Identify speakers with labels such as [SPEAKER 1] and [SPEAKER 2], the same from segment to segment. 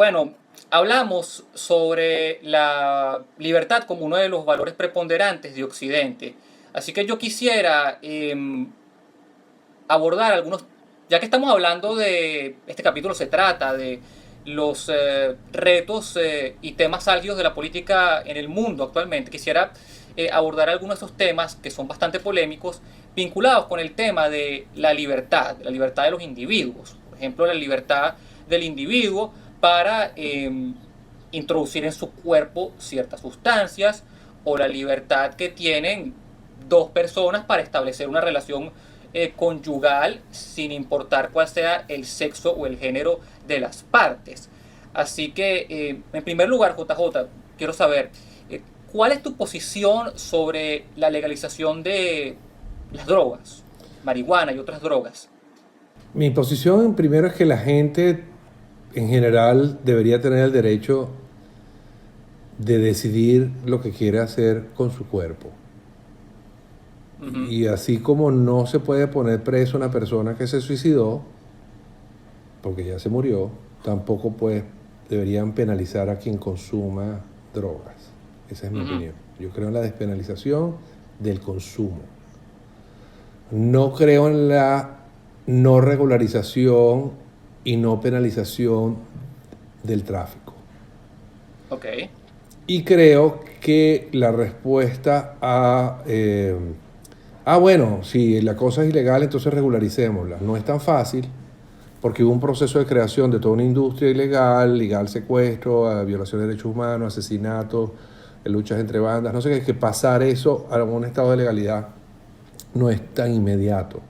[SPEAKER 1] Bueno, hablamos sobre la libertad como uno de los valores preponderantes de Occidente. Así que yo quisiera abordar algunos, ya que estamos hablando de, este capítulo se trata de los retos y temas álgidos de la política en el mundo actualmente, quisiera abordar algunos de esos temas que son bastante polémicos, vinculados con el tema de la libertad de los individuos. Por ejemplo, la libertad del individuo para introducir en su cuerpo ciertas sustancias, o la libertad que tienen dos personas para establecer una relación conyugal sin importar cuál sea el sexo o el género de las partes. Así que, en primer lugar, JJ, quiero saber, ¿cuál es tu posición sobre la legalización de las drogas, marihuana y otras drogas?
[SPEAKER 2] Mi posición primero es que la gente en general debería tener el derecho de decidir lo que quiere hacer con su cuerpo.
[SPEAKER 1] Uh -huh.
[SPEAKER 2] Y así como no se puede poner preso a una persona que se suicidó, porque ya se murió, tampoco pues deberían penalizar a quien consuma drogas. Esa es mi
[SPEAKER 1] Uh -huh.
[SPEAKER 2] opinión. Yo creo en la despenalización del consumo. No creo en la no regularización y no penalización del tráfico.
[SPEAKER 1] Ok.
[SPEAKER 2] Y creo que la respuesta a... bueno, si la cosa es ilegal, entonces regularicémosla. No es tan fácil, porque hubo un proceso de creación de toda una industria ilegal, legal secuestro, violación de derechos humanos, asesinatos, luchas entre bandas, no sé qué, que pasar eso a un estado de legalidad no es tan inmediato.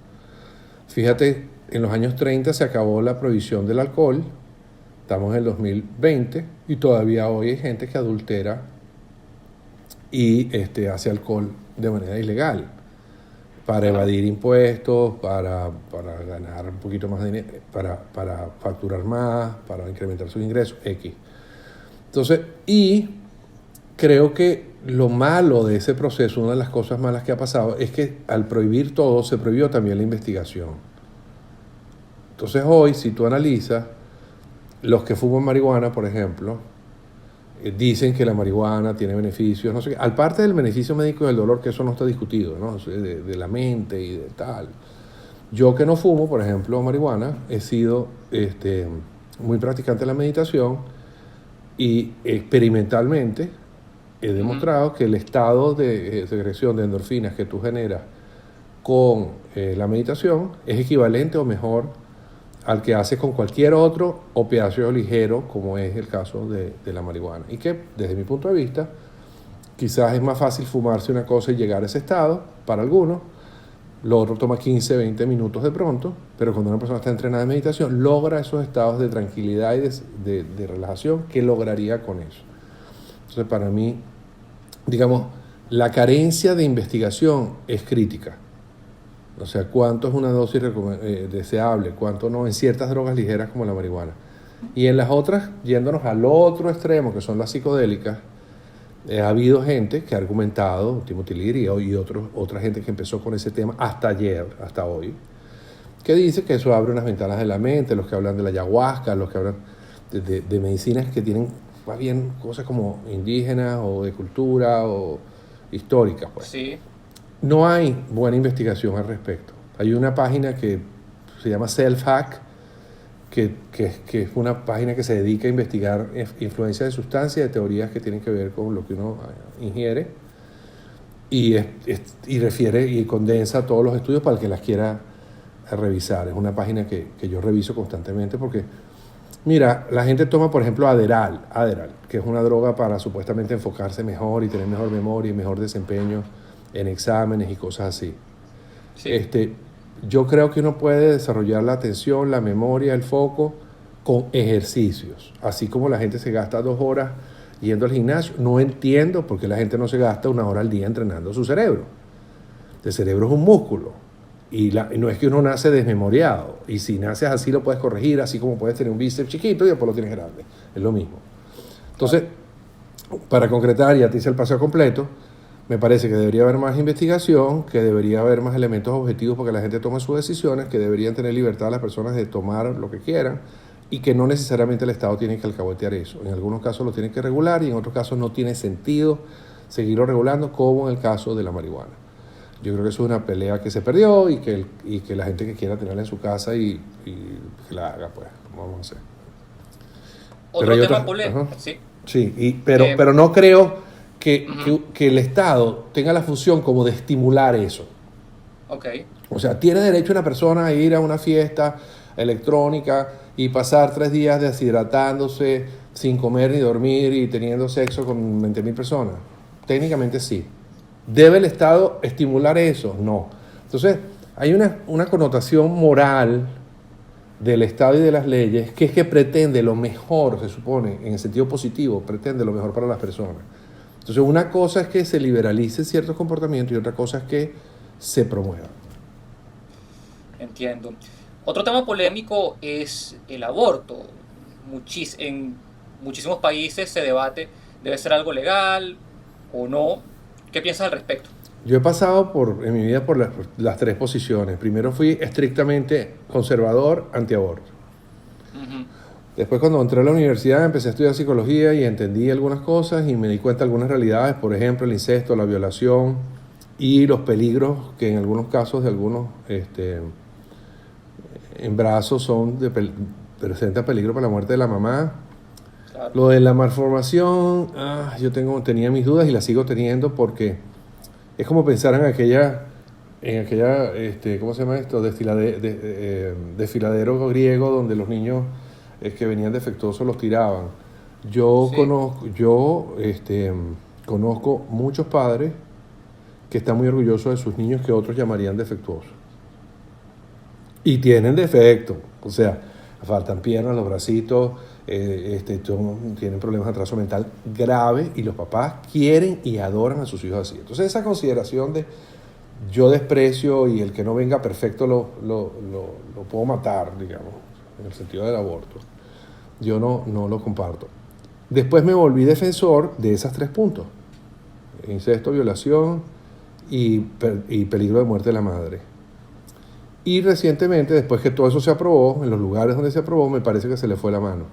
[SPEAKER 2] Fíjate, en los años 30 se acabó la prohibición del alcohol, estamos en el 2020 y todavía hoy hay gente que adultera y hace alcohol de manera ilegal para evadir impuestos, para ganar un poquito más de dinero, para facturar más, para incrementar sus ingresos, X. Entonces, y creo que lo malo de ese proceso, una de las cosas malas que ha pasado, es que al prohibir todo, se prohibió también la investigación. Entonces hoy, si tú analizas, los que fuman marihuana, por ejemplo, dicen que la marihuana tiene beneficios, no sé qué. Al parte del beneficio médico y del dolor, que eso no está discutido, ¿no? De la mente y de tal. Yo que no fumo, por ejemplo, marihuana, he sido muy practicante de la meditación y experimentalmente he demostrado que el estado de secreción de endorfinas que tú generas con la meditación es equivalente o mejor al que haces con cualquier otro opiáceo ligero, como es el caso de la marihuana. Y que, desde mi punto de vista, quizás es más fácil fumarse una cosa y llegar a ese estado, para algunos. Lo otro toma 15, 20 minutos de pronto, pero cuando una persona está entrenada en meditación, logra esos estados de tranquilidad y de relajación que lograría con eso. Entonces, para mí, digamos, la carencia de investigación es crítica. O sea, cuánto es una dosis deseable, cuánto no, en ciertas drogas ligeras como la marihuana. Y en las otras, yéndonos al otro extremo, que son las psicodélicas, ha habido gente que ha argumentado, Timothy Leary y otra gente que empezó con ese tema hasta ayer, hasta hoy, que dice que eso abre unas ventanas de la mente, los que hablan de la ayahuasca, los que hablan de medicinas que tienen más bien cosas como indígenas o de cultura o históricas, pues.
[SPEAKER 1] Sí.
[SPEAKER 2] No hay buena investigación al respecto. Hay una página que se llama Self-Hack, que es una página que se dedica a investigar influencia de sustancias, de teorías que tienen que ver con lo que uno ingiere, y refiere y condensa todos los estudios para el que las quiera revisar. Es una página que yo reviso constantemente porque, mira, la gente toma, por ejemplo, Adderall, que es una droga para supuestamente enfocarse mejor y tener mejor memoria y mejor desempeño en exámenes y cosas así.
[SPEAKER 1] Sí.
[SPEAKER 2] Yo creo que uno puede desarrollar la atención, la memoria, el foco con ejercicios. Así como la gente se gasta 2 horas yendo al gimnasio, no entiendo por qué la gente no se gasta 1 hora al día entrenando su cerebro. El cerebro es un músculo y no es que uno nace desmemoriado, y si naces así lo puedes corregir, así como puedes tener un bíceps chiquito y después lo tienes grande. Es lo mismo. Entonces, para concretar, ya te hice el paseo completo. Me parece que debería haber más investigación, que debería haber más elementos objetivos para que la gente tome sus decisiones, que deberían tener libertad las personas de tomar lo que quieran, y que no necesariamente el Estado tiene que alcahuetear eso. En algunos casos lo tiene que regular y en otros casos no tiene sentido seguirlo regulando, como en el caso de la marihuana. Yo creo que eso es una pelea que se perdió y que la gente que quiera tenerla en su casa y que la haga, pues, vamos a hacer.
[SPEAKER 1] Otro tema polémico, sí.
[SPEAKER 2] Sí, pero no creo que el Estado tenga la función como de estimular eso.
[SPEAKER 1] Okay.
[SPEAKER 2] O sea, tiene derecho una persona a ir a una fiesta electrónica y pasar 3 días deshidratándose, sin comer ni dormir y teniendo sexo con 20.000 personas. Técnicamente sí. ¿Debe el Estado estimular eso? No. Entonces, hay una connotación moral del Estado y de las leyes que es que pretende lo mejor, se supone, en el sentido positivo, pretende lo mejor para las personas. Entonces, una cosa es que se liberalicen ciertos comportamientos y otra cosa es que se promuevan.
[SPEAKER 1] Entiendo. Otro tema polémico es el aborto. En muchísimos países se debate, ¿debe ser algo legal o no? ¿Qué piensas al respecto?
[SPEAKER 2] Yo he pasado en mi vida por las 3 posiciones. Primero fui estrictamente conservador, antiaborto.
[SPEAKER 1] Uh-huh.
[SPEAKER 2] Después, cuando entré a la universidad, empecé a estudiar psicología y entendí algunas cosas y me di cuenta de algunas realidades, por ejemplo, el incesto, la violación y los peligros que en algunos casos de algunos embarazos presentan peligro para la muerte de la mamá. Claro. Lo de la malformación, tenía mis dudas y las sigo teniendo porque es como pensar en aquella ¿cómo se llama esto? Desfiladero griego donde los niños que venían defectuosos los tiraban. Yo conozco muchos padres que están muy orgullosos de sus niños que otros llamarían defectuosos. Y tienen defecto, o sea, faltan piernas, los bracitos, tienen problemas de atraso mental grave y los papás quieren y adoran a sus hijos así. Entonces esa consideración de yo desprecio y el que no venga perfecto lo puedo matar, digamos, en el sentido del aborto, yo no lo comparto. Después me volví defensor de esos 3 puntos: incesto, violación y peligro de muerte de la madre. Y recientemente, después que todo eso se aprobó, en los lugares donde se aprobó, me parece que se le fue la mano.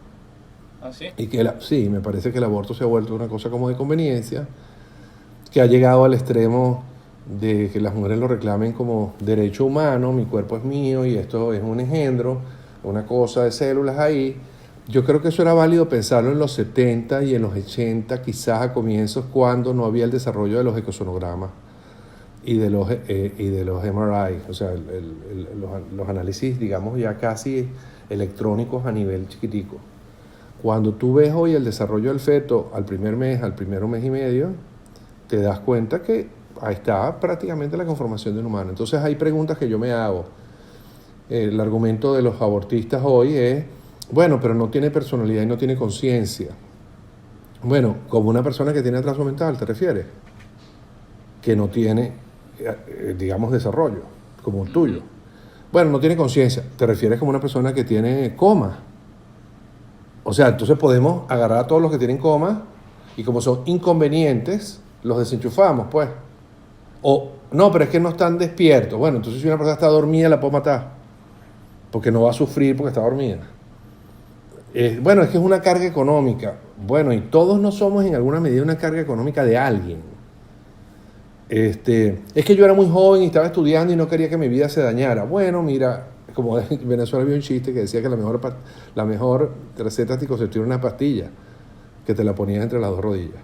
[SPEAKER 1] ¿Ah, sí?
[SPEAKER 2] Y sí, me parece que el aborto se ha vuelto una cosa como de conveniencia, que ha llegado al extremo de que las mujeres lo reclamen como derecho humano, mi cuerpo es mío y esto es un engendro, una cosa de células ahí. Yo creo que eso era válido pensarlo en los 70 y en los 80, quizás a comienzos, cuando no había el desarrollo de los ecosonogramas y de los MRI, o sea, los análisis, digamos, ya casi electrónicos a nivel chiquitico. Cuando tú ves hoy el desarrollo del feto al primer mes y medio, te das cuenta que ahí está prácticamente la conformación de un humano. Entonces hay preguntas que yo me hago. El argumento de los abortistas hoy es, bueno, pero no tiene personalidad y no tiene conciencia. Bueno, como una persona que tiene atraso mental, ¿te refieres? Que no tiene, digamos, desarrollo, como el tuyo. Bueno, no tiene conciencia, ¿te refieres como una persona que tiene coma? O sea, entonces podemos agarrar a todos los que tienen coma y como son inconvenientes, los desenchufamos, pues. O, no, pero es que no están despiertos. Bueno, entonces si una persona está dormida, la puedo matar, porque no va a sufrir porque está dormida. Bueno, es que es una carga económica. Bueno, y todos no somos en alguna medida una carga económica de alguien. Es que yo era muy joven y estaba estudiando y no quería que mi vida se dañara. Bueno, mira, como en Venezuela había un chiste que decía que la mejor receta anticonceptiva era una pastilla que te la ponías entre las 2 rodillas.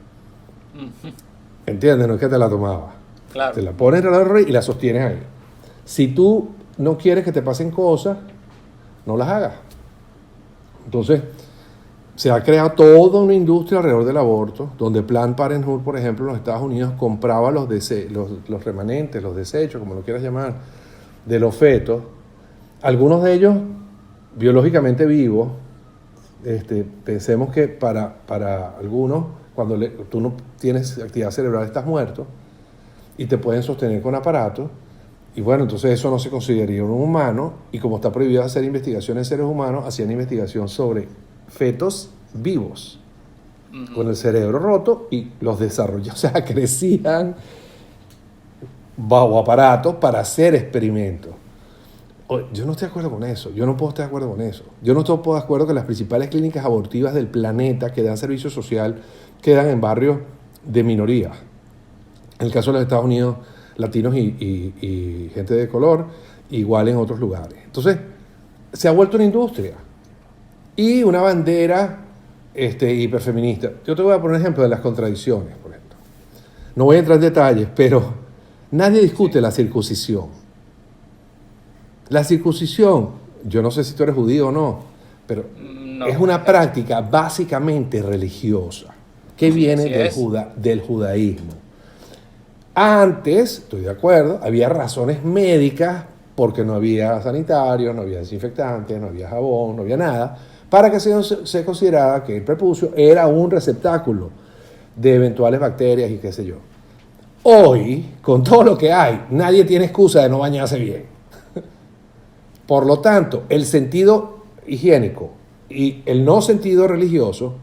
[SPEAKER 2] ¿Entiendes? No es que te la tomabas.
[SPEAKER 1] Claro.
[SPEAKER 2] Te la pones entre las 2 rodillas y la sostienes ahí. Si tú no quieres que te pasen cosas, no las hagas. Entonces, se ha creado toda una industria alrededor del aborto, donde Planned Parenthood, por ejemplo, en los Estados Unidos compraba los remanentes, los desechos, como lo quieras llamar, de los fetos, algunos de ellos biológicamente vivos. Pensemos que para algunos, cuando tú no tienes actividad cerebral, estás muerto y te pueden sostener con aparatos. Y bueno, entonces eso no se consideraría un humano, y como está prohibido hacer investigación en seres humanos, hacían investigación sobre fetos vivos, con el cerebro roto, y los desarrollaban, o sea, crecían bajo aparatos para hacer experimentos. Yo no estoy de acuerdo con eso. Yo no puedo estar de acuerdo con eso. Yo no estoy de acuerdo que las principales clínicas abortivas del planeta que dan servicio social quedan en barrios de minoría. En el caso de los Estados Unidos, latinos y gente de color, igual en otros lugares. Entonces, se ha vuelto una industria y una bandera hiperfeminista. Yo te voy a poner un ejemplo de las contradicciones, por ejemplo. No voy a entrar en detalles, pero nadie discute la circuncisión. La circuncisión, yo no sé si tú eres judío o no, pero
[SPEAKER 1] No.
[SPEAKER 2] es una práctica básicamente religiosa que viene del judaísmo. Antes, estoy de acuerdo, había razones médicas porque no había sanitarios, no había desinfectantes, no había jabón, no había nada, para que se considerara que el prepucio era un receptáculo de eventuales bacterias y qué sé yo. Hoy, con todo lo que hay, nadie tiene excusa de no bañarse bien. Por lo tanto, el sentido higiénico y el no sentido religioso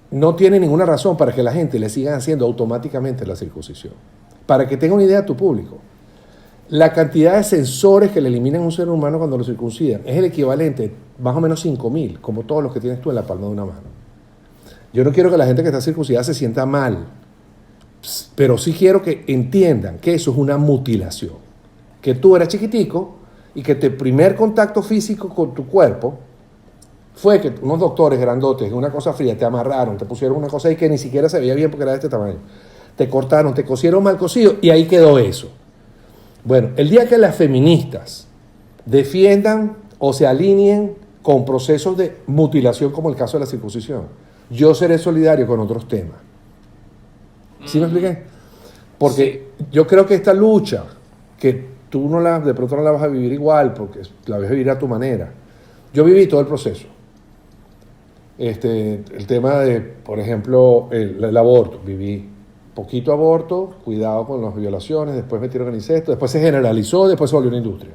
[SPEAKER 2] no tiene ninguna razón para que la gente le siga haciendo automáticamente la circuncisión. Para que tenga una idea tu público, la cantidad de sensores que le eliminan a un ser humano cuando lo circuncidan es el equivalente, más o menos 5,000, como todos los que tienes tú en la palma de una mano. Yo no quiero que la gente que está circuncidada se sienta mal, pero sí quiero que entiendan que eso es una mutilación. Que tú eras chiquitico y que tu primer contacto físico con tu cuerpo fue que unos doctores grandotes, una cosa fría, te amarraron, te pusieron una cosa ahí que ni siquiera se veía bien porque era de este tamaño. Te cortaron, te cosieron mal cosido y ahí quedó eso. Bueno, el día que las feministas defiendan o se alineen con procesos de mutilación como el caso de la circuncisión, yo seré solidario con otros temas. ¿Sí me expliqué? Porque yo creo que esta lucha, que tú de pronto no la vas a vivir igual, porque la vas a vivir a tu manera. Yo viví todo el proceso. El tema de, por ejemplo, el aborto. Viví poquito aborto, cuidado con las violaciones, después metieron el incesto, después se generalizó, después se volvió una industria.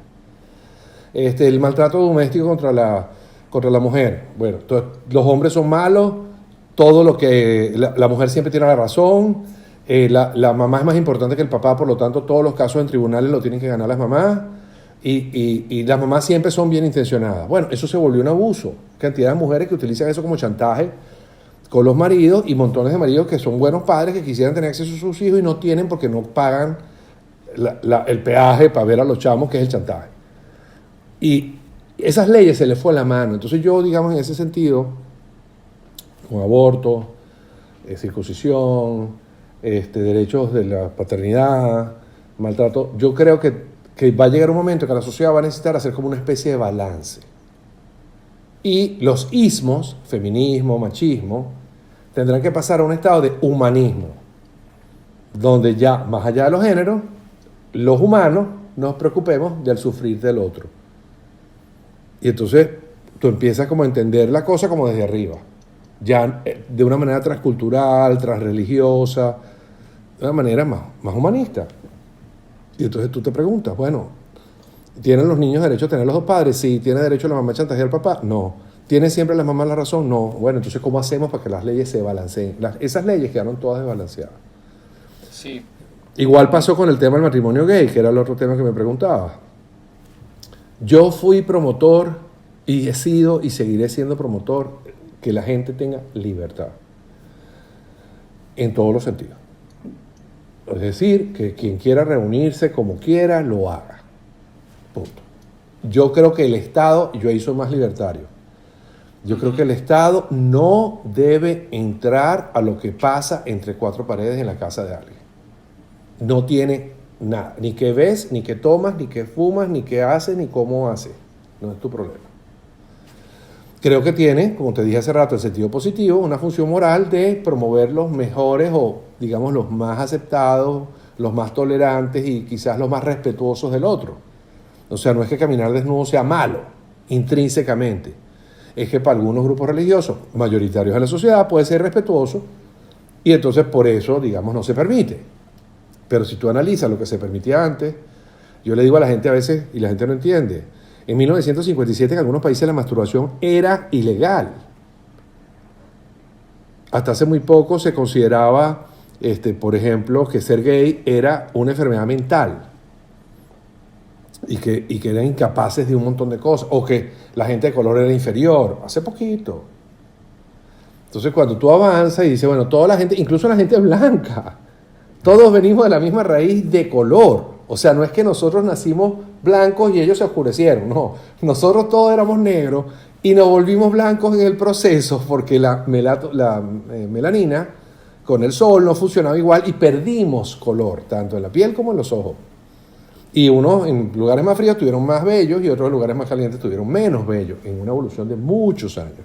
[SPEAKER 2] El maltrato doméstico contra la mujer. Bueno, entonces, los hombres son malos, todo lo que la mujer siempre tiene la razón. La mamá es más importante que el papá, por lo tanto todos los casos en tribunales lo tienen que ganar las mamás y las mamás siempre son bien intencionadas. Bueno, eso se volvió un abuso. Cantidad de mujeres que utilizan eso como chantaje con los maridos y montones de maridos que son buenos padres que quisieran tener acceso a sus hijos y no tienen porque no pagan el peaje para ver a los chamos, que es el chantaje. Y esas leyes se les fue a la mano. Entonces yo, digamos, en ese sentido, con aborto, circuncisión, derechos de la paternidad, maltrato, yo creo que va a llegar un momento que la sociedad va a necesitar hacer como una especie de balance. Y los ismos, feminismo, machismo, tendrán que pasar a un estado de humanismo, donde ya, más allá de los géneros, los humanos nos preocupemos del sufrir del otro. Y entonces tú empiezas como a entender la cosa como desde arriba, ya de una manera transcultural, transreligiosa, de una manera más humanista. Y entonces tú te preguntas, bueno, ¿tienen los niños derecho a tener los dos padres? Sí. ¿Tiene derecho la mamá a chantajear al papá? No. ¿Tiene siempre la mamá la razón? No. Bueno, entonces ¿cómo hacemos para que las leyes se balanceen? Esas leyes quedaron todas desbalanceadas.
[SPEAKER 1] Sí.
[SPEAKER 2] Igual pasó con el tema del matrimonio gay, que era el otro tema que me preguntaba. Yo fui promotor y he sido y seguiré siendo promotor que la gente tenga libertad en todos los sentidos. Es decir, que quien quiera reunirse como quiera, lo haga. Punto. Yo creo que el Estado, yo ahí soy más libertario, yo creo que el Estado no debe entrar a lo que pasa entre cuatro paredes en la casa de alguien. No tiene nada, ni que ves, ni que tomas, ni que fumas, ni que haces, ni cómo haces. No es tu problema. Creo que tiene, como te dije hace rato, en sentido positivo, una función moral de promover los mejores o, digamos, los más aceptados, los más tolerantes y quizás los más respetuosos del otro. O sea, no es que caminar desnudo sea malo, intrínsecamente. Es que para algunos grupos religiosos mayoritarios de la sociedad puede ser respetuoso y entonces por eso, digamos, no se permite. Pero si tú analizas lo que se permitía antes, yo le digo a la gente a veces, y la gente no entiende, en 1957 en algunos países la masturbación era ilegal. Hasta hace muy poco se consideraba, por ejemplo, que ser gay era una enfermedad mental. y que eran incapaces de un montón de cosas, o que la gente de color era inferior, hace poquito. Entonces cuando tú avanzas y dices, bueno, toda la gente, incluso la gente blanca, todos venimos de la misma raíz de color. O sea, no es que nosotros nacimos blancos y ellos se oscurecieron, no. Nosotros todos éramos negros y nos volvimos blancos en el proceso porque la melanina con el sol no funcionaba igual y perdimos color, tanto en la piel como en los ojos. Y unos en lugares más fríos tuvieron más vellos y otros en lugares más calientes tuvieron menos vellos, en una evolución de muchos años.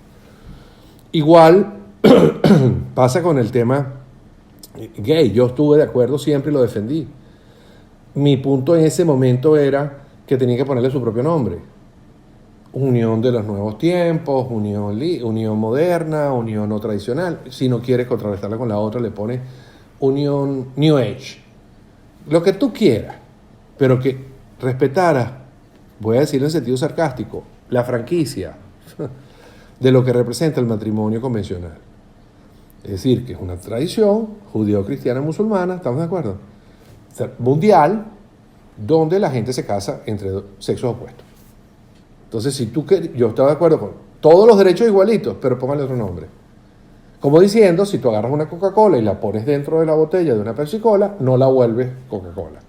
[SPEAKER 2] Igual pasa con el tema gay. Yo estuve de acuerdo siempre y lo defendí. Mi punto en ese momento era que tenía que ponerle su propio nombre. Unión de los nuevos tiempos, unión moderna, unión no tradicional. Si no quieres contrarrestarla con la otra, le pones unión New Age. Lo que tú quieras, pero que respetara, voy a decirlo en sentido sarcástico, la franquicia de lo que representa el matrimonio convencional. Es decir, que es una tradición judeo-cristiana musulmana, ¿estamos de acuerdo? Mundial, donde la gente se casa entre sexos opuestos. Entonces, yo estaba de acuerdo con todos los derechos igualitos, pero póngale otro nombre. Como diciendo, si tú agarras una Coca-Cola y la pones dentro de la botella de una Pepsi-Cola, no la vuelves Coca-Cola.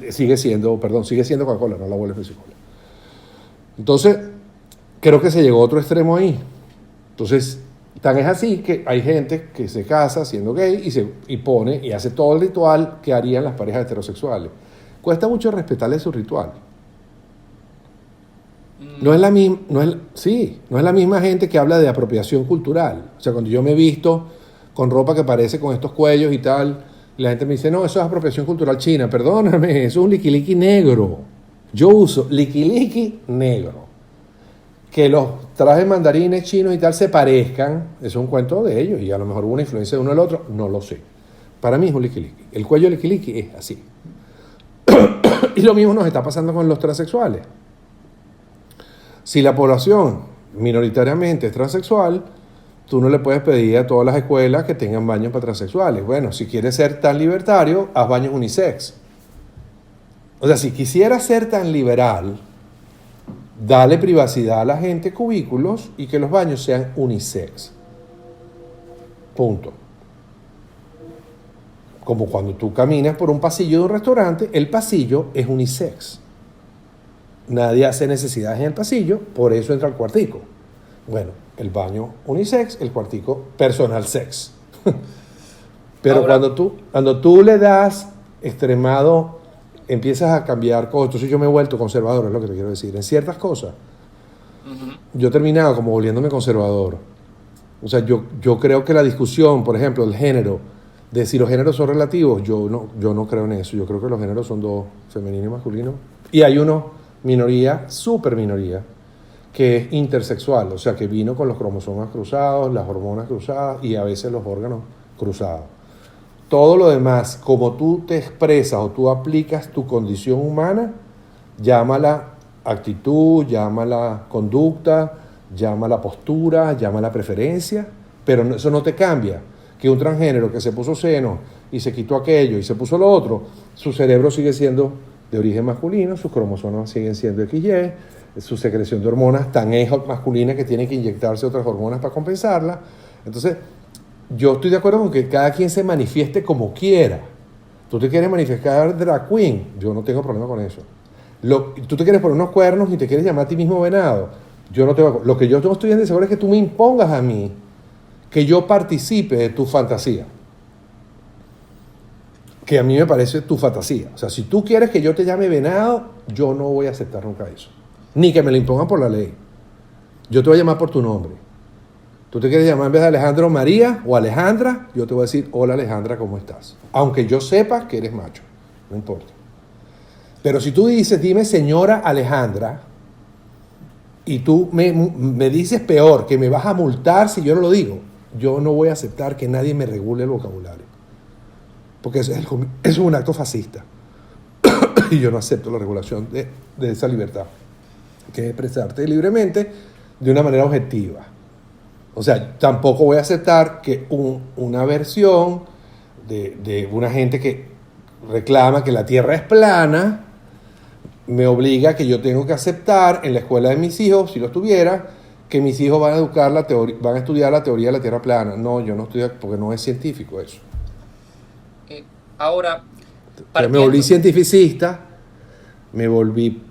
[SPEAKER 2] Sigue siendo Coca-Cola, no la vuelves Pepsi-Cola. Entonces, creo que se llegó a otro extremo ahí. Entonces, tan es así que hay gente que se casa siendo gay y pone y hace todo el ritual que harían las parejas heterosexuales. Cuesta mucho respetarle su ritual. No es la misma gente que habla de apropiación cultural. O sea, cuando yo me he visto con ropa que parece con estos cuellos y tal, y la gente me dice, no, eso es apropiación cultural china. Perdóname, eso es un liquiliqui negro. Yo uso liquiliqui negro. Que los trajes mandarines chinos y tal se parezcan, eso es un cuento de ellos, y a lo mejor hubo una influencia de uno al otro, no lo sé. Para mí es un liquiliqui. El cuello de liquiliqui es así. Y lo mismo nos está pasando con los transexuales. Si la población minoritariamente es transexual, tú no le puedes pedir a todas las escuelas que tengan baños para transexuales. Bueno, si quieres ser tan libertario, haz baños unisex. O sea, si quisieras ser tan liberal, dale privacidad a la gente, cubículos, y que los baños sean unisex. Punto. Como cuando tú caminas por un pasillo de un restaurante, el pasillo es unisex. Nadie hace necesidades en el pasillo, por eso entra al cuartico. Bueno, el baño unisex, el cuartico personal sex. Pero ahora, cuando tú le das extremado, empiezas a cambiar cosas. Entonces yo me he vuelto conservador, es lo que te quiero decir. En ciertas cosas, yo he terminado como volviéndome conservador. O sea, yo creo que la discusión, por ejemplo, del género, de si los géneros son relativos, yo no creo en eso. Yo creo que los géneros son dos, femenino y masculino. Y hay minoría, super minoría, que es intersexual, o sea, que vino con los cromosomas cruzados, las hormonas cruzadas y a veces los órganos cruzados. Todo lo demás, como tú te expresas o tú aplicas tu condición humana, llámala actitud, llámala conducta, llámala postura, llámala preferencia, pero eso no te cambia. Que un transgénero que se puso seno y se quitó aquello y se puso lo otro, su cerebro sigue siendo de origen masculino, sus cromosomas siguen siendo XY, su secreción de hormonas tan es masculina que tiene que inyectarse otras hormonas para compensarla. Entonces, yo estoy de acuerdo con que cada quien se manifieste como quiera. Tú te quieres manifestar drag queen, yo no tengo problema con eso. Tú te quieres poner unos cuernos y te quieres llamar a ti mismo venado, yo no tengo. Lo que yo no estoy en desacuerdo es que tú me impongas a mí que yo participe de tu fantasía. Que a mí me parece tu fantasía. O sea, si tú quieres que yo te llame venado, yo no voy a aceptar nunca eso. Ni que me lo impongan por la ley. Yo te voy a llamar por tu nombre. Tú te quieres llamar en vez de Alejandro María o Alejandra, yo te voy a decir, hola Alejandra, ¿cómo estás? Aunque yo sepa que eres macho, no importa. Pero si tú dices, dime señora Alejandra, y tú me dices peor, que me vas a multar si yo no lo digo, yo no voy a aceptar que nadie me regule el vocabulario. Porque eso es un acto fascista. Y yo no acepto la regulación de esa libertad, que es expresarte libremente de una manera objetiva. O sea, tampoco voy a aceptar que una versión de una gente que reclama que la Tierra es plana me obliga a que yo tengo que aceptar en la escuela de mis hijos, si los tuviera, que mis hijos van a estudiar la teoría de la Tierra plana. No, yo no estudio porque no es científico eso.
[SPEAKER 1] Ahora,
[SPEAKER 2] Entonces, me volví cientificista, me volví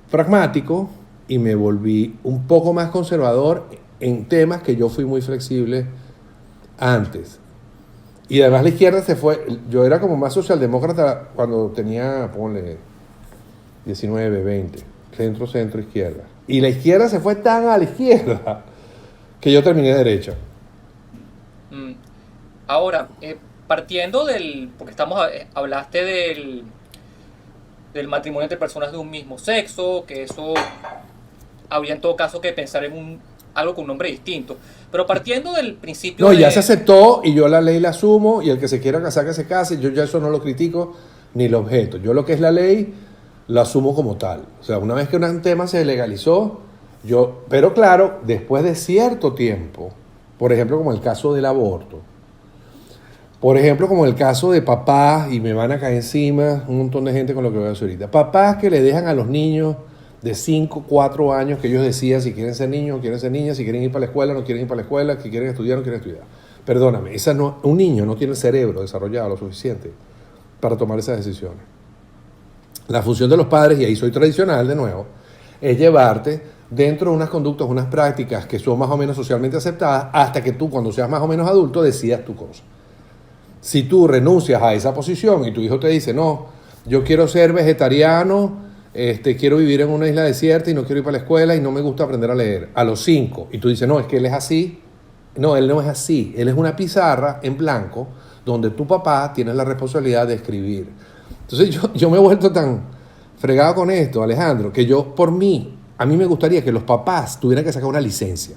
[SPEAKER 2] pragmático y me volví un poco más conservador en temas que yo fui muy flexible antes. Y además la izquierda se fue, yo era como más socialdemócrata cuando tenía, ponle, 19, 20, centro, izquierda. Y la izquierda se fue tan a la izquierda que yo terminé derecha.
[SPEAKER 1] Ahora, partiendo porque hablaste del matrimonio entre personas de un mismo sexo, que eso habría en todo caso que pensar en algo con un nombre distinto. Pero partiendo del principio
[SPEAKER 2] No, ya se aceptó y yo la ley la asumo y el que se quiera casar que se case, yo ya eso no lo critico ni lo objeto. Yo lo que es la ley lo asumo como tal. O sea, una vez que un tema se legalizó, pero claro, después de cierto tiempo, por ejemplo, como el caso del aborto, por ejemplo, como el caso de papás, y me van a caer encima un montón de gente con lo que voy a decir ahorita, papás que le dejan a los niños de 5, 4 años que ellos decían si quieren ser niños o quieren ser niñas, si quieren ir para la escuela o no quieren ir para la escuela, si quieren estudiar o no quieren estudiar. Perdóname, un niño no tiene el cerebro desarrollado lo suficiente para tomar esas decisiones. La función de los padres, y ahí soy tradicional de nuevo, es llevarte dentro de unas conductas, unas prácticas que son más o menos socialmente aceptadas hasta que tú, cuando seas más o menos adulto, decidas tu cosa. Si tú renuncias a esa posición y tu hijo te dice, no, yo quiero ser vegetariano, quiero vivir en una isla desierta y no quiero ir para la escuela y no me gusta aprender a leer, a los 5, y tú dices, no, es que él es así. No, él no es así. Él es una pizarra en blanco donde tu papá tiene la responsabilidad de escribir. Entonces yo me he vuelto tan fregado con esto, Alejandro, que a mí me gustaría que los papás tuvieran que sacar una licencia.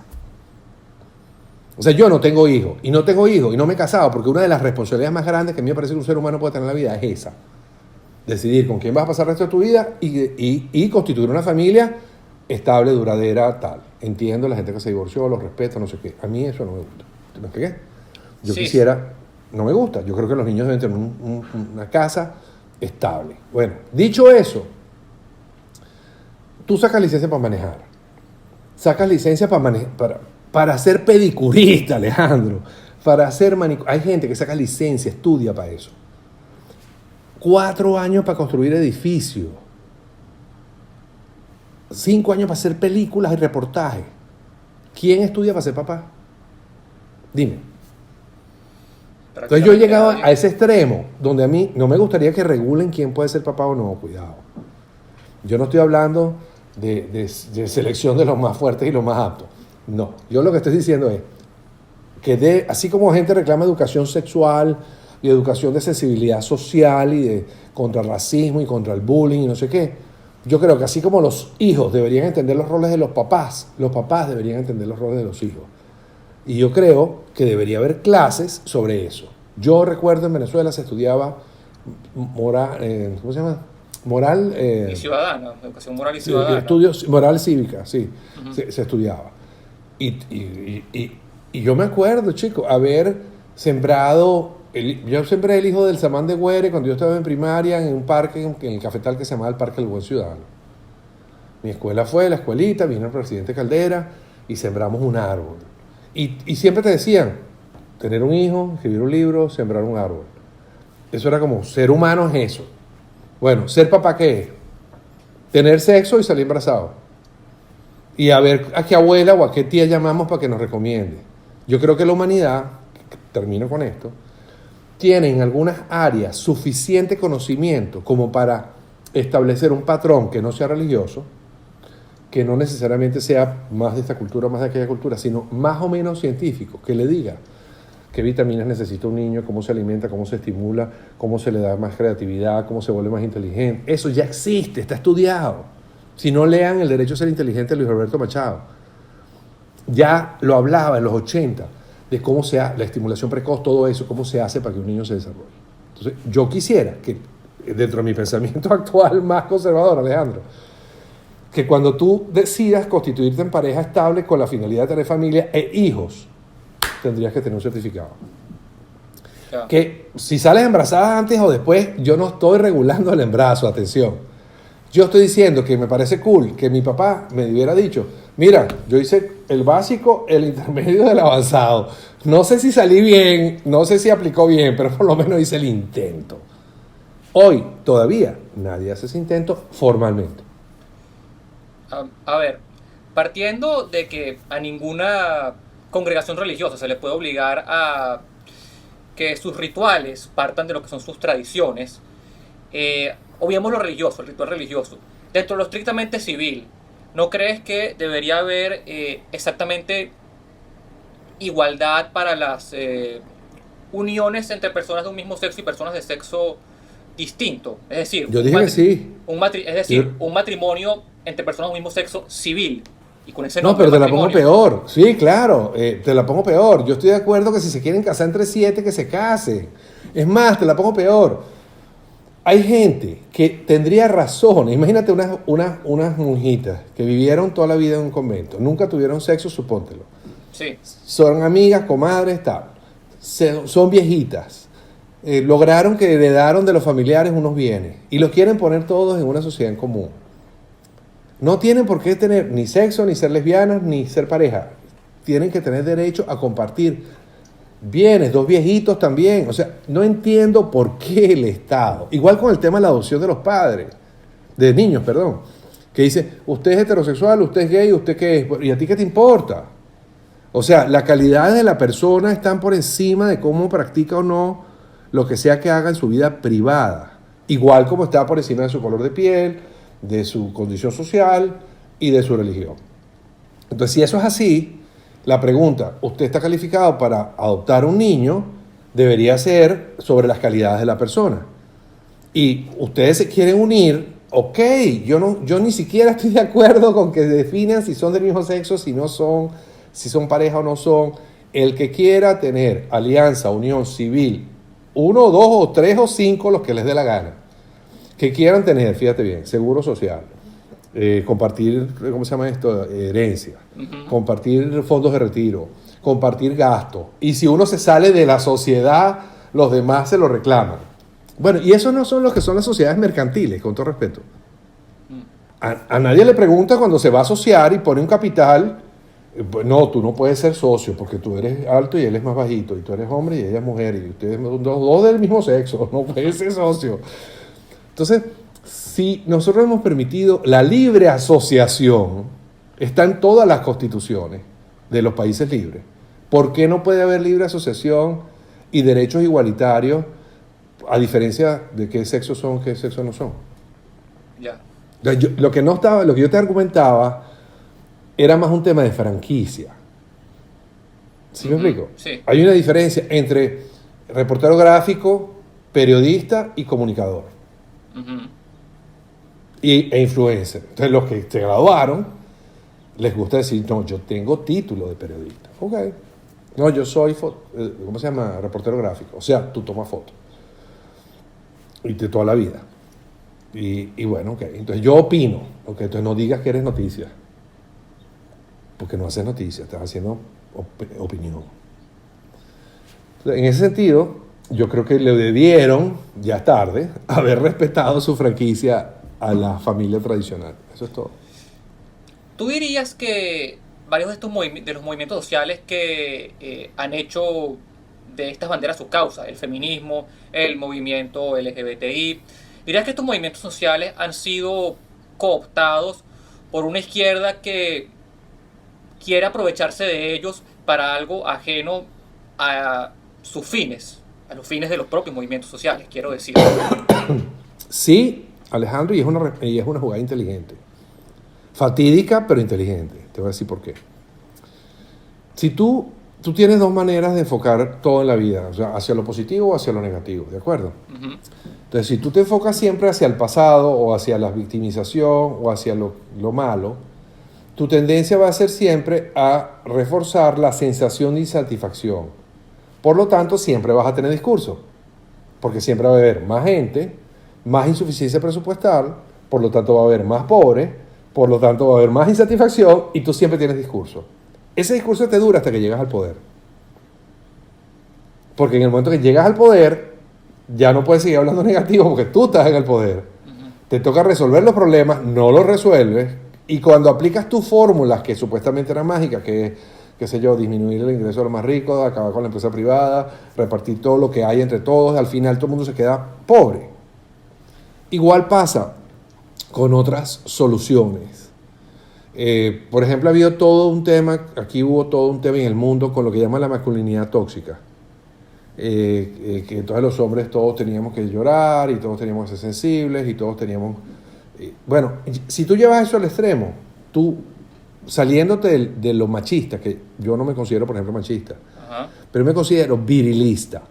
[SPEAKER 2] O sea, yo no tengo hijos, y no me he casado, porque una de las responsabilidades más grandes que a mí me parece que un ser humano puede tener en la vida es esa. Decidir con quién vas a pasar el resto de tu vida y constituir una familia estable, duradera, tal. Entiendo la gente que se divorció, los respeto, no sé qué. A mí eso no me gusta. ¿Me expliqué? Yo quisiera, no me gusta. Yo creo que los niños deben tener una casa estable. Bueno, dicho eso, tú sacas licencia para manejar. Sacas licencia para ser pedicurista, Alejandro. Para hacer Hay gente que saca licencia, estudia para eso. 4 años para construir edificios. 5 años para hacer películas y reportajes. ¿Quién estudia para ser papá? Dime. Entonces yo he llegado a ese extremo donde a mí no me gustaría que regulen quién puede ser papá o no. Cuidado. Yo no estoy hablando de selección de los más fuertes y los más aptos. No. Yo lo que estoy diciendo es que así como gente reclama educación sexual y educación de sensibilidad social y contra el racismo y contra el bullying y no sé qué, yo creo que así como los hijos deberían entender los roles de los papás deberían entender los roles de los hijos. Y yo creo que debería haber clases sobre eso. Yo recuerdo en Venezuela se estudiaba ¿cómo se llama? Moral...
[SPEAKER 1] y ciudadana, educación moral y ciudadana.
[SPEAKER 2] Estudios, moral cívica, sí, se estudiaba. Y yo me acuerdo, chico, haber sembrado... yo sembré el hijo del Samán de Güere cuando yo estaba en primaria en un parque, en el cafetal que se llamaba el Parque del Buen Ciudadano. Mi escuela fue la escuelita, vino el presidente Caldera y sembramos un árbol. Y siempre te decían, tener un hijo, escribir un libro, sembrar un árbol. Eso era como, ser humano es eso. Bueno, ¿ser papá qué es? Tener sexo y salir embarazado. Y a ver a qué abuela o a qué tía llamamos para que nos recomiende. Yo creo que la humanidad, termino con esto, tiene en algunas áreas suficiente conocimiento como para establecer un patrón que no sea religioso, que no necesariamente sea más de esta cultura o más de aquella cultura, sino más o menos científico, que le diga qué vitaminas necesita un niño, cómo se alimenta, cómo se estimula, cómo se le da más creatividad, cómo se vuelve más inteligente. Eso ya existe, está estudiado. Si no, lean El derecho a ser inteligente de Luis Roberto Machado. Ya lo hablaba en los 80 de cómo se hace la estimulación precoz, todo eso, cómo se hace para que un niño se desarrolle. Entonces, yo quisiera que, dentro de mi pensamiento actual más conservador, Alejandro, que cuando tú decidas constituirte en pareja estable con la finalidad de tener familia e hijos, tendrías que tener un certificado.
[SPEAKER 1] Claro.
[SPEAKER 2] Que si sales embarazada antes o después, yo no estoy regulando el embarazo, atención. Yo estoy diciendo que me parece cool que mi papá me hubiera dicho, mira, yo hice el básico, el intermedio del avanzado. No sé si salí bien, no sé si aplicó bien, pero por lo menos hice el intento. Hoy todavía nadie hace ese intento formalmente.
[SPEAKER 1] A ver, partiendo de que a ninguna congregación religiosa se le puede obligar a que sus rituales partan de lo que son sus tradiciones, obviemos lo religioso, el ritual religioso. Dentro de lo estrictamente civil, ¿no crees que debería haber exactamente igualdad para las uniones entre personas de un mismo sexo y personas de sexo distinto? Es decir,
[SPEAKER 2] Yo dije que sí.
[SPEAKER 1] un matrimonio entre personas de un mismo sexo civil. Y con ese
[SPEAKER 2] No,
[SPEAKER 1] nombre,
[SPEAKER 2] pero te la pongo
[SPEAKER 1] matrimonio.
[SPEAKER 2] peor. Sí, claro, te la pongo peor. Yo estoy de acuerdo que si se quieren casar entre 7, que se casen. Es más, te la pongo peor. Hay gente que tendría razón. Imagínate unas monjitas que vivieron toda la vida en un convento. Nunca tuvieron sexo, supóntelo.
[SPEAKER 1] Sí,
[SPEAKER 2] Son amigas, comadres, tal. Son viejitas. Lograron que heredaron de los familiares unos bienes. Y los quieren poner todos en una sociedad en común. No tienen por qué tener ni sexo, ni ser lesbianas, ni ser pareja. Tienen que tener derecho a compartir bienes, dos viejitos también. O sea, no entiendo por qué el Estado. Igual con el tema de la adopción de los padres, de niños, perdón. Que dice, usted es heterosexual, usted es gay, usted qué es. ¿Y a ti qué te importa? O sea, la calidad de la persona están por encima de cómo practica o no lo que sea que haga en su vida privada. Igual como está por encima de su color de piel, de su condición social y de su religión. Entonces, si eso es así, la pregunta, ¿usted está calificado para adoptar un niño? Debería ser sobre las calidades de la persona. Y ustedes se quieren unir, ok, yo ni siquiera estoy de acuerdo con que definan si son del mismo sexo, si no son, si son pareja o no son. El que quiera tener alianza, unión civil, 1, 2 o 3 o 5, los que les dé la gana, que quieran tener, fíjate bien, seguro social, compartir, ¿cómo se llama esto? Herencia, compartir fondos de retiro, compartir gastos. Y si uno se sale de la sociedad, los demás se lo reclaman. Bueno, y esos no son los que son las sociedades mercantiles, con todo respeto. A nadie le pregunta cuando se va a asociar y pone un capital, no, tú no puedes ser socio porque tú eres alto y él es más bajito, y tú eres hombre y ella es mujer, y ustedes son dos del mismo sexo, no puedes ser socio. Entonces, si nosotros hemos permitido la libre asociación, está en todas las constituciones de los países libres, ¿por qué no puede haber libre asociación y derechos igualitarios a diferencia de qué sexo son, qué sexo no son?
[SPEAKER 1] ya.
[SPEAKER 2] Lo que yo te argumentaba era más un tema de franquicia. ¿Sí me explico?
[SPEAKER 1] Sí.
[SPEAKER 2] Hay una diferencia entre reportero gráfico, periodista y comunicador. E influencer. Entonces los que se graduaron les gusta decir, no, yo tengo título de periodista. Ok. No, yo soy, ¿cómo se llama? Reportero gráfico. O sea, tú tomas fotos. Y de toda la vida. Y bueno, ok. Entonces yo opino. Ok, entonces no digas que eres noticia. Porque no haces noticia, estás haciendo opinión. Entonces, en ese sentido, yo creo que le debieron, ya es tarde, haber respetado su franquicia a la familia tradicional. Eso es todo.
[SPEAKER 1] ¿Tú dirías que varios de de los movimientos sociales que han hecho de estas banderas su causa, el feminismo, el movimiento LGBTI, dirías que estos movimientos sociales han sido cooptados por una izquierda que quiere aprovecharse de ellos para algo ajeno a sus fines, a los fines de los propios movimientos sociales, quiero decir?
[SPEAKER 2] Sí, Alejandro, y es una jugada inteligente. Fatídica, pero inteligente. Te voy a decir por qué. Si tú tienes dos maneras de enfocar todo en la vida, o sea, hacia lo positivo o hacia lo negativo, ¿de acuerdo? Entonces, si tú te enfocas siempre hacia el pasado o hacia la victimización o hacia lo malo, tu tendencia va a ser siempre a reforzar la sensación de insatisfacción. Por lo tanto, siempre vas a tener discurso, porque siempre va a haber más gente, más insuficiencia presupuestal, por lo tanto va a haber más pobres, por lo tanto va a haber más insatisfacción y tú siempre tienes discurso. Ese discurso te dura hasta que llegas al poder. Porque en el momento que llegas al poder, ya no puedes seguir hablando negativo porque tú estás en el poder. Te toca resolver los problemas, no los resuelves, y cuando aplicas tus fórmulas, que supuestamente eran mágicas, que es, qué sé yo, disminuir el ingreso de los más ricos, acabar con la empresa privada, repartir todo lo que hay entre todos, al final todo el mundo se queda pobre. Igual pasa con otras soluciones. Por ejemplo, ha habido todo un tema, aquí hubo todo un tema en el mundo con lo que llaman la masculinidad tóxica. Que entonces los hombres todos teníamos que llorar y todos teníamos que ser sensibles y todos teníamos... bueno, si tú llevas eso al extremo, tú saliéndote de lo machista, que yo no me considero, por ejemplo, machista,
[SPEAKER 1] Ajá.
[SPEAKER 2] pero me considero virilista.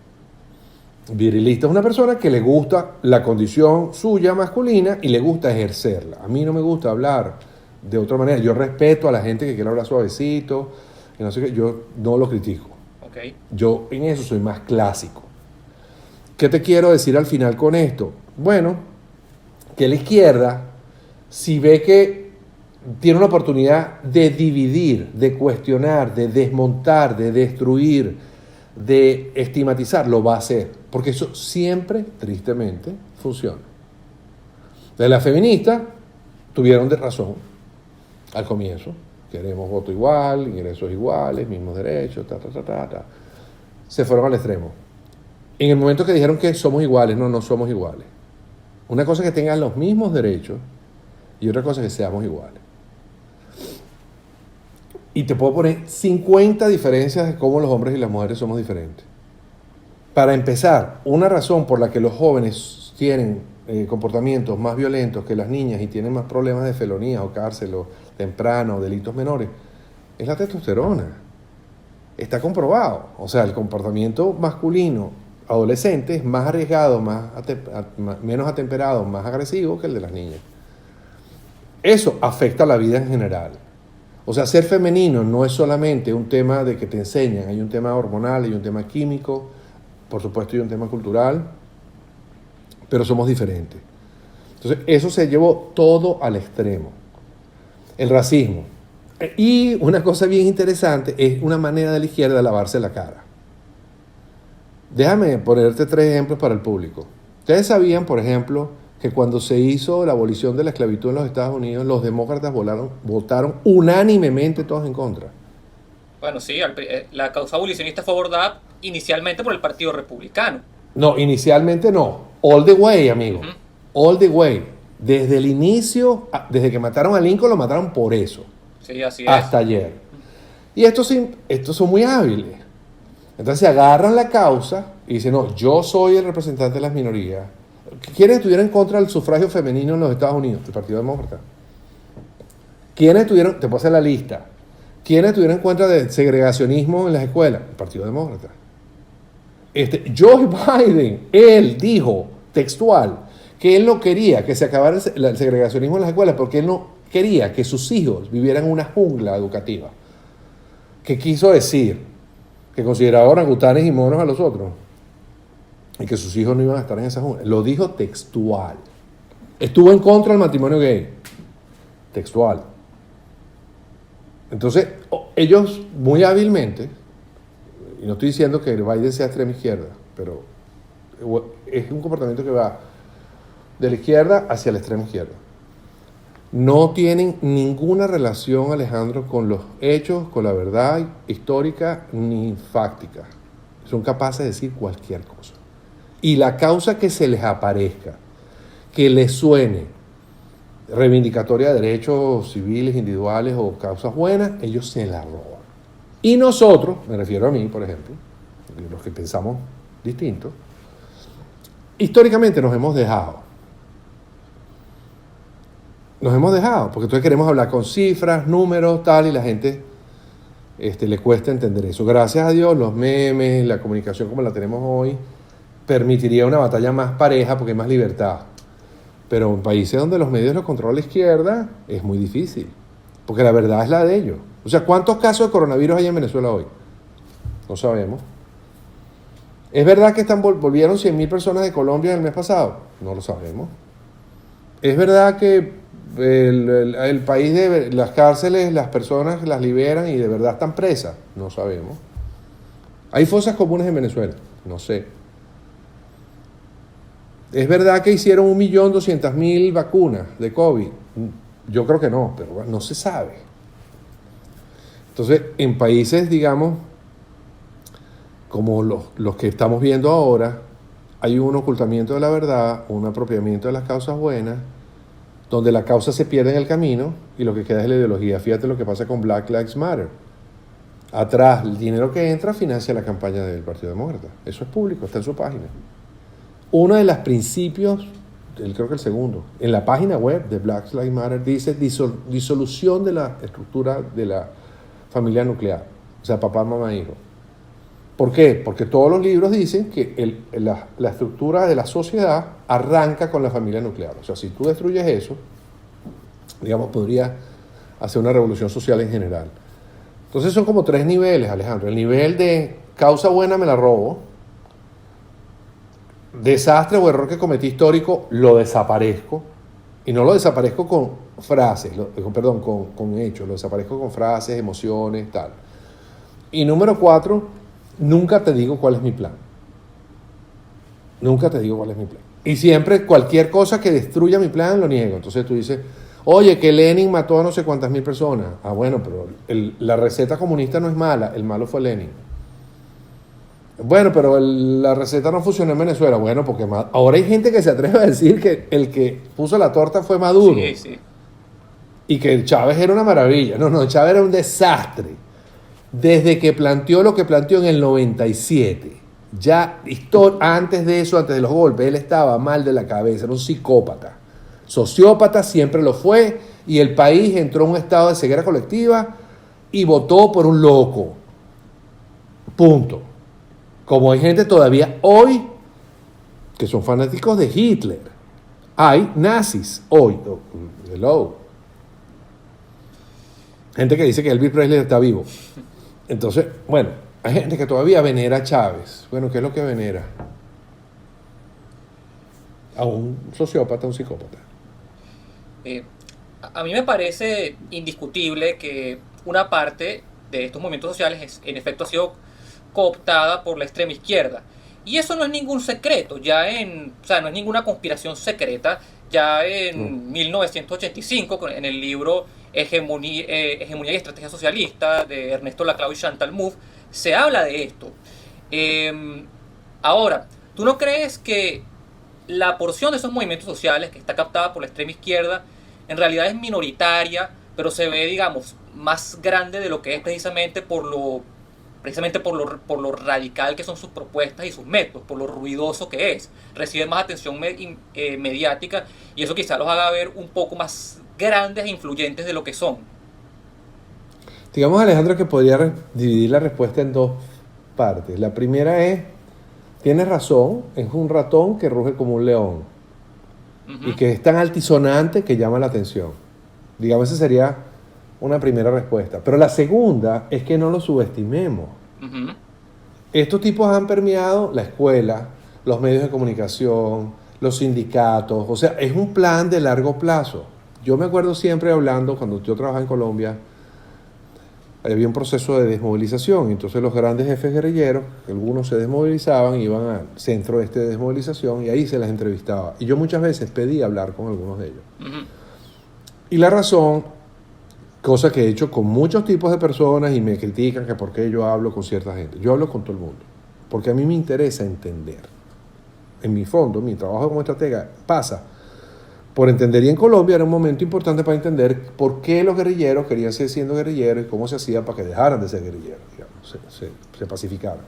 [SPEAKER 2] Virilista es una persona que le gusta la condición suya masculina y le gusta ejercerla. A mí no me gusta hablar de otra manera. Yo respeto a la gente que quiere hablar suavecito, y no sé qué, yo no lo critico.
[SPEAKER 1] Okay.
[SPEAKER 2] Yo en eso soy más clásico. ¿Qué te quiero decir al final con esto? Bueno, que la izquierda, si ve que tiene una oportunidad de dividir, de cuestionar, de desmontar, de destruir, de estigmatizar, lo va a hacer. Porque eso siempre, tristemente, funciona. De las feministas tuvieron de razón al comienzo. Queremos voto igual, ingresos iguales, mismos derechos, Se fueron al extremo. En el momento que dijeron que somos iguales, no somos iguales. Una cosa es que tengan los mismos derechos y otra cosa es que seamos iguales. Y te puedo poner 50 diferencias de cómo los hombres y las mujeres somos diferentes. Para empezar, una razón por la que los jóvenes tienen comportamientos más violentos que las niñas y tienen más problemas de felonía o cárcel o temprano, delitos menores, es la testosterona. Está comprobado. O sea, el comportamiento masculino adolescente es más arriesgado, menos atemperado, más agresivo que el de las niñas. Eso afecta a la vida en general. O sea, ser femenino no es solamente un tema de que te enseñan, hay un tema hormonal, hay un tema químico, por supuesto hay un tema cultural, pero somos diferentes. Entonces, eso se llevó todo al extremo. El racismo. Y una cosa bien interesante es una manera de la izquierda de lavarse la cara. Déjame ponerte 3 ejemplos para el público. Ustedes sabían, por ejemplo, que cuando se hizo la abolición de la esclavitud en los Estados Unidos, los demócratas votaron unánimemente todos en contra.
[SPEAKER 1] Bueno, sí, la causa abolicionista fue abordada inicialmente por el Partido Republicano.
[SPEAKER 2] No, inicialmente no. All the way, amigo. All the way. Desde el inicio, desde que mataron a Lincoln, lo mataron por eso.
[SPEAKER 1] Sí, así es.
[SPEAKER 2] Hasta ayer. Y estos son muy hábiles. Entonces se agarran la causa y dicen, no, yo soy el representante de las minorías. ¿Quiénes estuvieron en contra del sufragio femenino en los Estados Unidos? El Partido Demócrata. ¿Quiénes estuvieron, te puedo hacer la lista, quiénes estuvieron en contra del segregacionismo en las escuelas? El Partido Demócrata. Joe Biden, él dijo textual que él no quería que se acabara el segregacionismo en las escuelas porque él no quería que sus hijos vivieran en una jungla educativa. ¿Qué quiso decir? Que consideraba orangutanes y monos a los otros y que sus hijos no iban a estar en esa jungla. Lo dijo textual. Estuvo en contra del matrimonio gay. Textual. Entonces, ellos muy hábilmente, y no estoy diciendo que Biden sea extrema izquierda, pero es un comportamiento que va de la izquierda hacia la extrema izquierda. No tienen ninguna relación, Alejandro, con los hechos, con la verdad histórica ni fáctica. Son capaces de decir cualquier cosa. Y la causa que se les aparezca, que les suene reivindicatoria de derechos civiles, individuales o causas buenas, ellos se la roban. Y nosotros, me refiero a mí, por ejemplo, los que pensamos distinto, históricamente nos hemos dejado, porque entonces queremos hablar con cifras, números, tal, y la gente le cuesta entender eso. Gracias a Dios, los memes, la comunicación como la tenemos hoy, permitiría una batalla más pareja porque hay más libertad. Pero en países donde los medios los controla la izquierda, es muy difícil, porque la verdad es la de ellos. O sea, ¿cuántos casos de coronavirus hay en Venezuela hoy? No sabemos. ¿Es verdad que volvieron 100.000 personas de Colombia el mes pasado? No lo sabemos. ¿Es verdad que el país de las cárceles, las personas las liberan y de verdad están presas? No sabemos. ¿Hay fosas comunes en Venezuela? No sé. ¿Es verdad que hicieron 1.200.000 vacunas de COVID? Yo creo que no, pero bueno, no se sabe. Entonces, en países, digamos, como los que estamos viendo ahora, hay un ocultamiento de la verdad, un apropiamiento de las causas buenas, donde la causa se pierde en el camino y lo que queda es la ideología. Fíjate lo que pasa con Black Lives Matter. Atrás, el dinero que entra financia la campaña del Partido Demócrata. Eso es público, está en su página. Uno de los principios, creo que el segundo, en la página web de Black Lives Matter dice disolución de la estructura de la familia nuclear, o sea, papá, mamá, hijo. ¿Por qué? Porque todos los libros dicen que la estructura de la sociedad arranca con la familia nuclear. O sea, si tú destruyes eso, digamos, podría hacer una revolución social en general. Entonces son como 3 niveles, Alejandro. El nivel de causa buena me la robo, desastre o error que cometí histórico, lo desaparezco. Y no lo desaparezco con frases, con hechos, lo desaparezco con frases, emociones, tal. Y número 4, nunca te digo cuál es mi plan. Nunca te digo cuál es mi plan. Y siempre cualquier cosa que destruya mi plan lo niego. Entonces tú dices, oye, que Lenin mató a no sé cuántas mil personas. Ah, bueno, pero la receta comunista no es mala, el malo fue Lenin. Bueno, pero la receta no funcionó en Venezuela. Bueno, porque ahora hay gente que se atreve a decir que el que puso la torta fue Maduro.
[SPEAKER 1] Sí, sí.
[SPEAKER 2] Y que Chávez era una maravilla. No, Chávez era un desastre. Desde que planteó lo que planteó en el 97. Ya antes de eso, antes de los golpes, él estaba mal de la cabeza, era un psicópata. Sociópata, siempre lo fue, y el país entró en un estado de ceguera colectiva y votó por un loco. Punto. Como hay gente todavía hoy que son fanáticos de Hitler. Hay nazis hoy. Hello. Gente que dice que Elvis Presley está vivo. Entonces, bueno, hay gente que todavía venera a Chávez. Bueno, ¿qué es lo que venera? A un sociópata, a un psicópata.
[SPEAKER 1] A mí me parece indiscutible que una parte de estos movimientos sociales en efecto ha sido cooptada por la extrema izquierda. Y eso no es ningún secreto, o sea, no es ninguna conspiración secreta. Ya en 1985, en el libro Hegemonía y Estrategia Socialista de Ernesto Laclau y Chantal Mouffe, se habla de esto. Ahora, ¿tú no crees que la porción de esos movimientos sociales que está captada por la extrema izquierda en realidad es minoritaria, pero se ve, digamos, más grande de lo que es precisamente por lo radical que son sus propuestas y sus métodos, por lo ruidoso que es? Reciben más atención mediática y eso quizá los haga ver un poco más grandes e influyentes de lo que son.
[SPEAKER 2] Digamos, Alejandro, que podría dividir la respuesta en 2 partes. La primera es, tienes razón, es un ratón que ruge como un león. Uh-huh. Y que es tan altisonante que llama la atención. Digamos, esa sería una primera respuesta. Pero la segunda es que no lo subestimemos. Uh-huh. Estos tipos han permeado la escuela, los medios de comunicación, los sindicatos. O sea, es un plan de largo plazo. Yo me acuerdo siempre hablando, cuando yo trabajaba en Colombia, había un proceso de desmovilización. Entonces los grandes jefes guerrilleros, algunos se desmovilizaban, iban al centro de desmovilización y ahí se las entrevistaba. Y yo muchas veces pedí hablar con algunos de ellos. Uh-huh. Y la razón, cosa que he hecho con muchos tipos de personas y me critican que por qué yo hablo con cierta gente. Yo hablo con todo el mundo, porque a mí me interesa entender. En mi fondo, mi trabajo como estratega pasa por entender, y en Colombia era un momento importante para entender por qué los guerrilleros querían seguir siendo guerrilleros y cómo se hacía para que dejaran de ser guerrilleros, digamos, se pacificaran.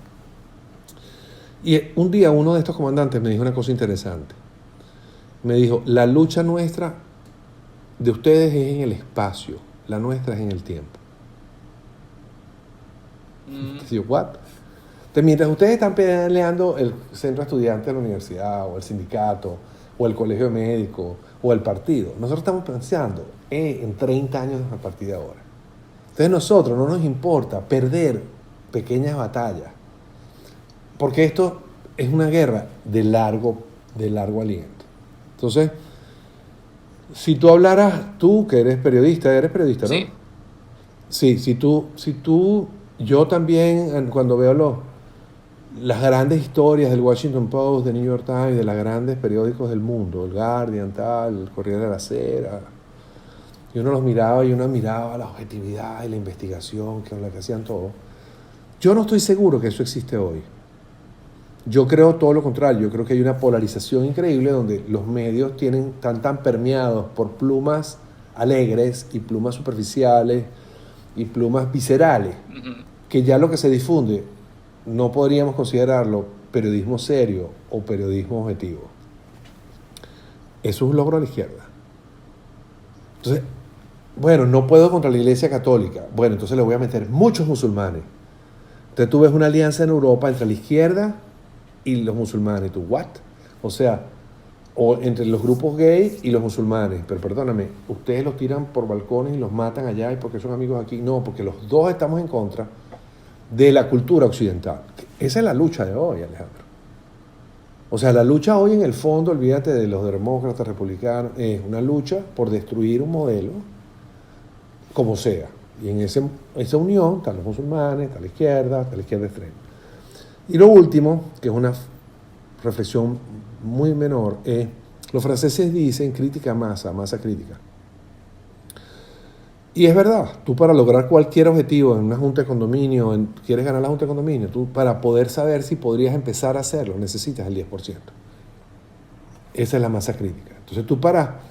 [SPEAKER 2] Y un día uno de estos comandantes me dijo una cosa interesante. Me dijo, la lucha nuestra de ustedes es en el espacio, la nuestra es en el tiempo. Entonces yo, ¿what? Entonces, mientras ustedes están peleando el centro de estudiantes de la universidad o el sindicato o el colegio de médicos o el partido, nosotros estamos pensando en 30 años a partir de ahora. Entonces nosotros no nos importa perder pequeñas batallas, porque esto es una guerra de largo aliento. Entonces, si tú hablaras, tú que eres periodista, ¿no?
[SPEAKER 1] Sí.
[SPEAKER 2] Sí, si tú, yo también cuando veo las grandes historias del Washington Post, del New York Times, de los grandes periódicos del mundo, el Guardian, tal, el Corriere de la Sera. Y uno los miraba y uno admiraba la objetividad y la investigación con la que hacían todo. Yo no estoy seguro que eso existe hoy. Yo creo todo lo contrario. Yo creo que hay una polarización increíble donde los medios están tan permeados por plumas alegres y plumas superficiales y plumas viscerales, que ya lo que se difunde no podríamos considerarlo periodismo serio o periodismo objetivo. Eso es un logro de la izquierda. Entonces, bueno, no puedo contra la Iglesia Católica. Bueno, entonces le voy a meter muchos musulmanes. Entonces tú ves una alianza en Europa entre la izquierda y los musulmanes. ¿Tú what? O sea, o entre los grupos gays y los musulmanes. Pero perdóname, ustedes los tiran por balcones y los matan allá y porque son amigos aquí. No, porque los dos estamos en contra de la cultura occidental. Esa es la lucha de hoy, Alejandro. O sea, la lucha hoy en el fondo, olvídate de los demócratas, republicanos, es una lucha por destruir un modelo como sea. Y en esa unión están los musulmanes, está la izquierda extrema. Y lo último, que es una reflexión muy menor, es, los franceses dicen crítica masa crítica. Y es verdad, tú para lograr cualquier objetivo en una junta de condominio, quieres ganar la junta de condominio, tú para poder saber si podrías empezar a hacerlo, necesitas el 10%. Esa es la masa crítica. Entonces tú para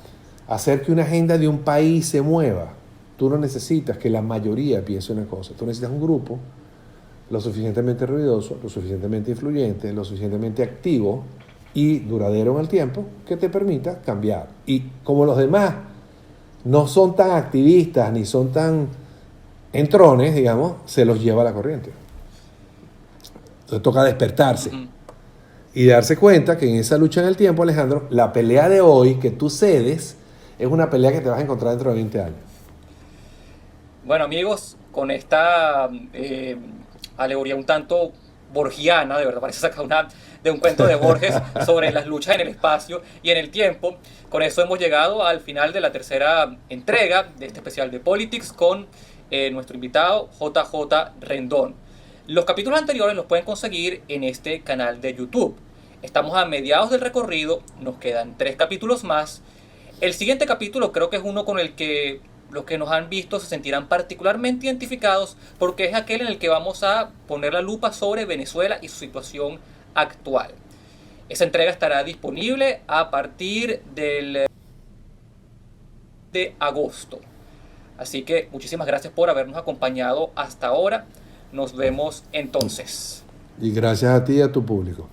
[SPEAKER 2] hacer que una agenda de un país se mueva, tú no necesitas que la mayoría piense una cosa, tú necesitas un grupo lo suficientemente ruidoso, lo suficientemente influyente, lo suficientemente activo y duradero en el tiempo que te permita cambiar. Y como los demás no son tan activistas ni son tan entrones, digamos, se los lleva la corriente. Entonces toca despertarse y darse cuenta que en esa lucha en el tiempo, Alejandro, la pelea de hoy que tú cedes es una pelea que te vas a encontrar dentro de 20 años.
[SPEAKER 1] Bueno, amigos, con esta alegoría un tanto borgiana, de verdad parece sacada de un cuento de Borges sobre las luchas en el espacio y en el tiempo. Con eso hemos llegado al final de la tercera entrega de este especial de Politics con nuestro invitado JJ Rendón. Los capítulos anteriores los pueden conseguir en este canal de YouTube. Estamos a mediados del recorrido, nos quedan 3 capítulos más. El siguiente capítulo creo que es uno con el que los que nos han visto se sentirán particularmente identificados porque es aquel en el que vamos a poner la lupa sobre Venezuela y su situación actual. Esa entrega estará disponible a partir del de agosto. Así que muchísimas gracias por habernos acompañado hasta ahora. Nos vemos entonces.
[SPEAKER 2] Y gracias a ti y a tu público.